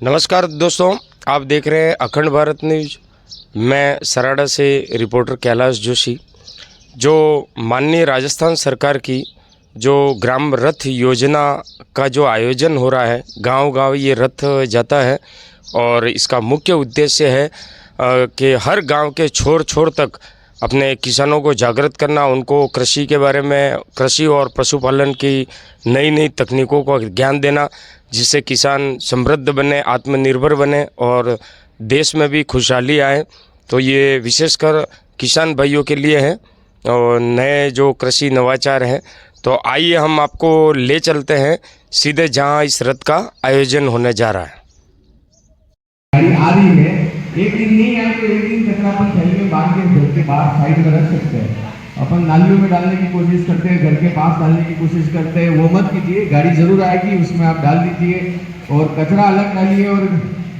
नमस्कार दोस्तों, आप देख रहे हैं अखंड भारत न्यूज। मैं सराड़ा से रिपोर्टर कैलाश जोशी। जो माननीय राजस्थान सरकार की जो ग्राम रथ योजना का जो आयोजन हो रहा है, गांव-गांव ये रथ जाता है और इसका मुख्य उद्देश्य है कि हर गांव के छोर-छोर तक अपने किसानों को जागृत करना, उनको कृषि के बारे में, कृषि और पशुपालन की नई-नई तकनीकों को ज्ञान देना, जिससे किसान समृद्ध बने, आत्मनिर्भर बने और देश में भी खुशहाली आए। तो ये विशेषकर किसान भाइयों के लिए है और नए जो कृषि नवाचार हैं। तो आइए हम आपको ले चलते हैं सीधे जहां इस रथ का आयोजन होने जा रहा है। गाड़ी आ रही है, एक दिन नहीं आए तो एक दिन कचरा अपन थैली में बांध के घर के बाहर साइड में रख सकते हैं। अपन नालियों में डालने की कोशिश करते हैं, घर के पास डालने की कोशिश करते हैं, वो मत कीजिए। गाड़ी जरूर आएगी, उसमें आप डाल दीजिए और कचरा अलग डालिए और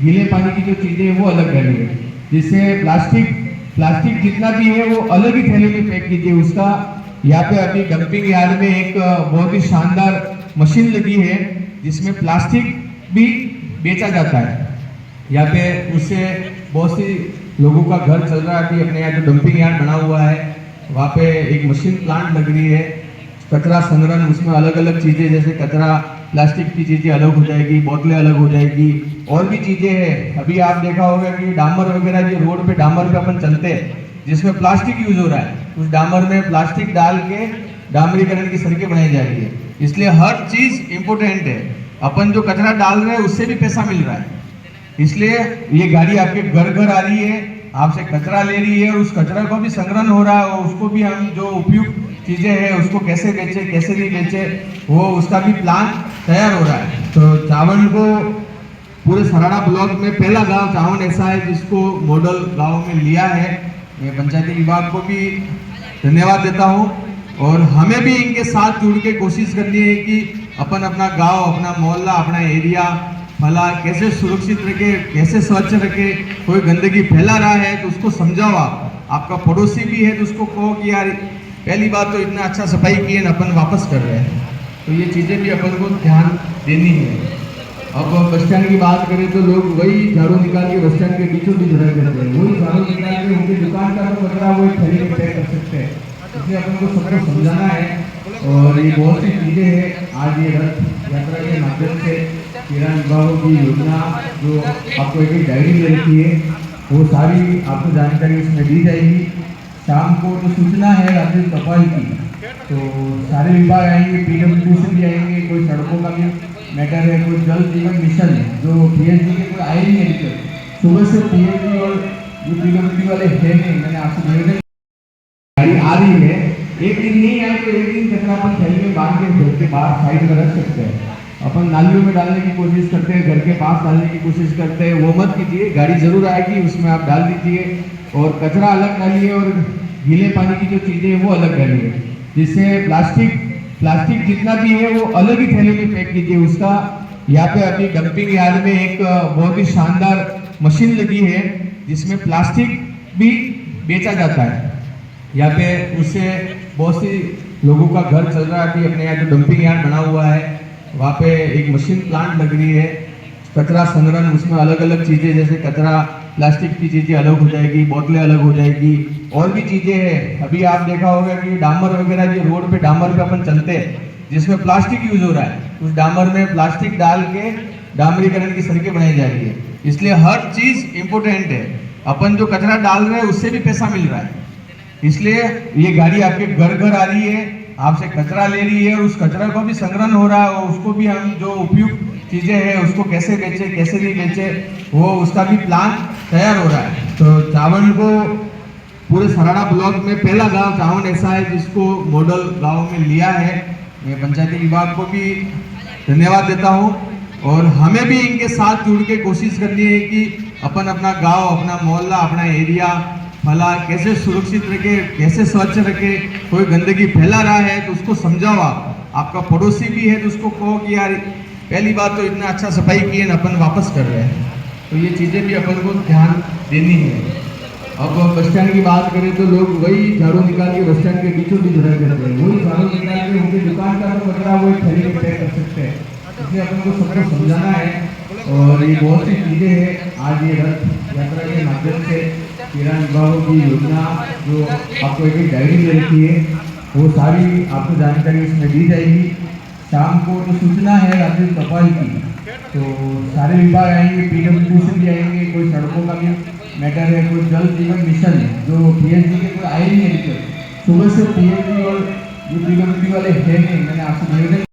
गीले पानी की जो चीजें हैं वो अलग डालिए, जिससे प्लास्टिक जितना भी है वो अलग ही थैली में पैक कीजिए उसका। यहाँ पे अभी डंपिंग यार्ड में एक बहुत ही शानदार मशीन लगी है जिसमें प्लास्टिक भी बेचा जाता है। यहाँ पे उससे बहुत सी लोगों का घर चल रहा है। अभी अपने यहाँ जो डंपिंग यार्ड बना हुआ है वहाँ पे एक मशीन प्लांट लग रही है, कचरा संग्रहण, उसमें अलग अलग चीज़ें, जैसे कचरा प्लास्टिक की चीज़ें अलग हो जाएगी, बोतलें अलग हो जाएगी, और भी चीज़ें हैं। अभी आप देखा होगा कि डामर वगैरह जो रोड पे डामर पे अपन चलते हैं जिसमें प्लास्टिक यूज हो रहा है, उस डामर में प्लास्टिक डाल के डामरीकरण की सड़कें बनाई जा रही है। इसलिए हर चीज़ इम्पोर्टेंट है। अपन जो कचरा डाल रहे हैं उससे भी पैसा मिल रहा है, इसलिए ये गाड़ी आपके घर घर आ रही है, आपसे कचरा ले रही है और उस कचरा को भी संग्रहण हो रहा है और उसको भी हम जो उपयुक्त चीजें हैं उसको कैसे बेचे कैसे नहीं बेचे वो उसका भी प्लान तैयार हो रहा है। तो चावल को पूरे सराड़ा ब्लॉक में पहला गांव चावल ऐसा है जिसको मॉडल गांव में लिया है। मैं पंचायती विभाग को भी धन्यवाद देता हूँ और हमें भी इनके साथ जुड़ के कोशिश करनी है कि अपन अपना गाँव, अपना मोहल्ला, अपना एरिया फला कैसे सुरक्षित रखे, कैसे स्वच्छ रखे। कोई गंदगी फैला रहा है तो उसको समझाओ। आपका पड़ोसी भी है तो उसको कहो कि यार पहली बात तो इतना अच्छा सफाई किए ना, अपन वापस कर रहे हैं। तो ये चीज़ें भी अपन को ध्यान देनी है। अब बस स्टैंड की बात करें तो लोग वही झाड़ू निकाल के बस स्टैंड के बीचों बीच रख देते हैं, वही झाड़ू निकाल के उनकी दुकान का तो कचरा वो थैली में पैक कर सकते हैं। इसलिए अपन को सबको समझाना है और ये बहुत सी चीज़ें हैं। आज ये रथ यात्रा के माध्यम से किसान विभागों की योजना जो आपको एक डायरी में रखी है वो सारी आपको जानकारी उसमें दी जाएगी। शाम को जो सूचना है राज्य सफाई की तो सारे विभाग आएंगे, PWD से भी आएंगे, कोई सड़कों का भी मैटर है, कोई जल जीवन मिशन है जो PHD के कोई आए नहीं है। सुबह से PHD और जो PWD वाले है नहीं, मैंने आपसे निवेदन, गाड़ी आ रही है, एक दिन नहीं आए तो एक दिन कचरा अपन थैली में बांध के घर के बाहर साइड में रख सकते हैं। अपन नालियों में डालने की कोशिश करते हैं, घर के पास डालने की कोशिश करते हैं, वो मत कीजिए। गाड़ी जरूर आएगी, उसमें आप डाल दीजिए और कचरा अलग डालिए और गीले पानी की जो चीज़ें हैं वो अलग डालिए, जिससे प्लास्टिक जितना भी है वो अलग ही थैली में पैक कीजिए उसका। यहाँ पे अभी डंपिंग यार्ड में एक बहुत ही शानदार मशीन लगी है जिसमें प्लास्टिक भी बेचा जाता है। यहाँ पे उससे बहुत सी लोगों का घर चल रहा है। अभी अपने यहाँ जो डंपिंग यार्ड बना हुआ है वहाँ पे एक मशीन प्लांट लग रही है, कचरा संग्रहण, उसमें अलग अलग चीज़ें, जैसे कचरा प्लास्टिक की चीज़ें अलग हो जाएगी, बोतलें अलग हो जाएगी, और भी चीज़ें हैं। अभी आप देखा होगा कि डामर वगैरह जो रोड पे डामर पे अपन चलते हैं जिसमें प्लास्टिक यूज हो रहा है, उस डामर में प्लास्टिक डाल के डामरीकरण की सड़कें बनाई जा रही है। इसलिए हर चीज़ इम्पोर्टेंट है। अपन जो कचरा डाल रहे हैं उससे भी पैसा मिल रहा है, इसलिए ये गाड़ी आपके घर घर आ रही है, आपसे कचरा ले रही है और उस कचरा को भी संग्रहण हो रहा है और उसको भी हम जो उपयुक्त चीज़ें हैं उसको कैसे बेचे कैसे नहीं बेचे वो उसका भी प्लान तैयार हो रहा है। तो चावल को पूरे सराड़ा ब्लॉक में पहला गांव चावल ऐसा है जिसको मॉडल गांव में लिया है। मैं पंचायती विभाग को भी धन्यवाद देता हूँ और हमें भी इनके साथ जुड़ के कोशिश करनी है कि अपन अपना गाँव, अपना मोहल्ला, अपना एरिया फला कैसे सुरक्षित रखे, कैसे स्वच्छ रखे। कोई गंदगी फैला रहा है तो उसको समझाओ। आपका पड़ोसी भी है तो उसको कहो कि यार पहली बात तो इतना अच्छा सफाई किए ना, अपन वापस कर रहे हैं। तो ये चीज़ें भी अपन को ध्यान देनी है। अब बस स्टैंड की बात करें तो लोग वही झाड़ू निकाल के बस स्टैंड के बीचों बीच रख देते हैं, वही झाड़ू निकाल के उनकी दुकान का तो कचरा वो थैली में पैक कर सकते हैं। इसलिए अपन को सबको समझाना है और ये बहुत सी चीज़ें हैं आज ये रथ यात्रा के माध्यम से 13 विभागों की योजना जो आपको एक डायरी में रखी है वो सारी आपको जानकारी इसमें दी जाएगी। शाम को जो सूचना है राज्य टपाल की तो सारे विभाग आएंगे, पीडब्ल्यूडी भी आएंगे, कोई सड़कों का भी मैटर है, कोई जल जीवन मिशन है जो पीएचडी के कोई आए नहीं है अभी तक। सुबह से पीएचडी और जो पीडब्ल्यूडी वाले हैं नहीं, मैंने आपसे निवेदन